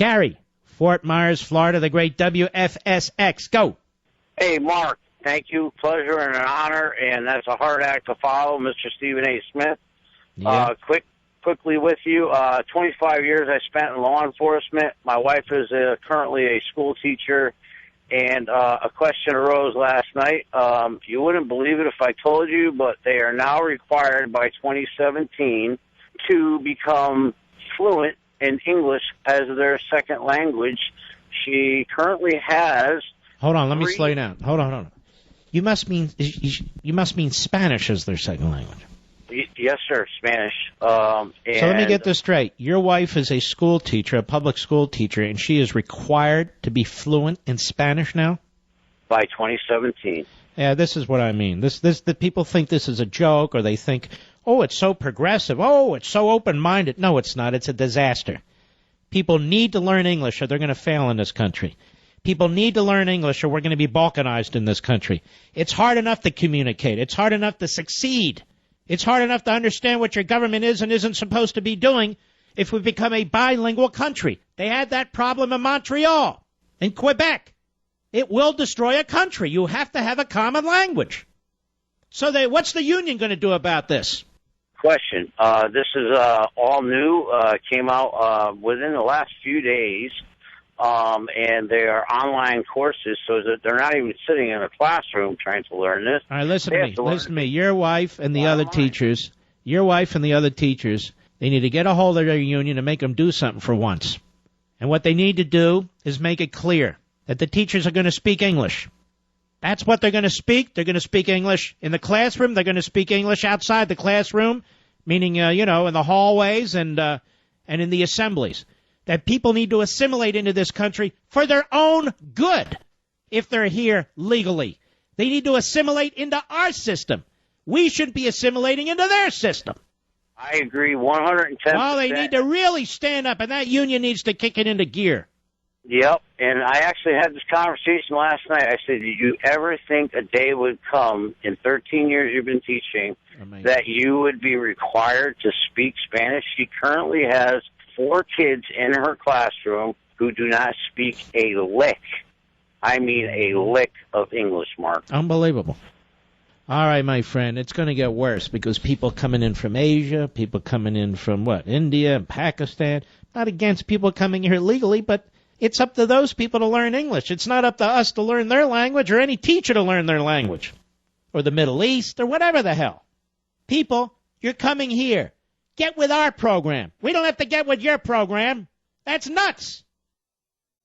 Gary, Fort Myers, Florida, the great WFSX. Go. Hey, Mark. Thank you. Pleasure and an honor, and that's a hard act to follow, Mr. Stephen A. Smith. Yeah. Quickly with you, 25 years I spent in law enforcement. My wife is currently a school teacher, and a question arose last night. You wouldn't believe it if I told you, but they are now required by 2017 to become fluent in English as their second language. She currently has... Hold on, let me slow you down. Hold on. You must mean Spanish as their second language. Yes, sir, Spanish. So let me get this straight. Your wife is a school teacher, a public school teacher, and she is required to be fluent in Spanish now? By 2017. Yeah, this is what I mean. The people think this is a joke, or they think, oh, it's so progressive. Oh, it's so open-minded. No, it's not. It's a disaster. People need to learn English, or they're going to fail in this country. People need to learn English, or we're going to be balkanized in this country. It's hard enough to communicate. It's hard enough to succeed. It's hard enough to understand what your government is and isn't supposed to be doing if we become a bilingual country. They had that problem in Montreal, in Quebec. It will destroy a country. You have to have a common language. So what's the union going to do about this? Question. This is all new. Came out within the last few days. And they are online courses, so that they're not even sitting in a classroom trying to learn this. All right, listen to me. Your wife and the other teachers, they need to get a hold of their union and make them do something for once. And what they need to do is make it clear that the teachers are going to speak English. That's what they're going to speak. They're going to speak English in the classroom. They're going to speak English outside the classroom, meaning, in the hallways and in the assemblies. That people need to assimilate into this country for their own good if they're here legally. They need to assimilate into our system. We should be assimilating into their system. I agree 110%. Well, they need to really stand up, and that union needs to kick it into gear. Yep, and I actually had this conversation last night. I said, did you ever think a day would come in 13 years you've been teaching that you would be required to speak Spanish? She currently has 4 kids in her classroom who do not speak a lick. I mean a lick of English, Mark. Unbelievable. All right, my friend, it's going to get worse because people coming in from Asia, people coming in from, India and Pakistan. Not against people coming here legally, but it's up to those people to learn English. It's not up to us to learn their language or any teacher to learn their language or the Middle East or whatever the hell. People, you're coming here. Get with our program. We don't have to get with your program. That's nuts.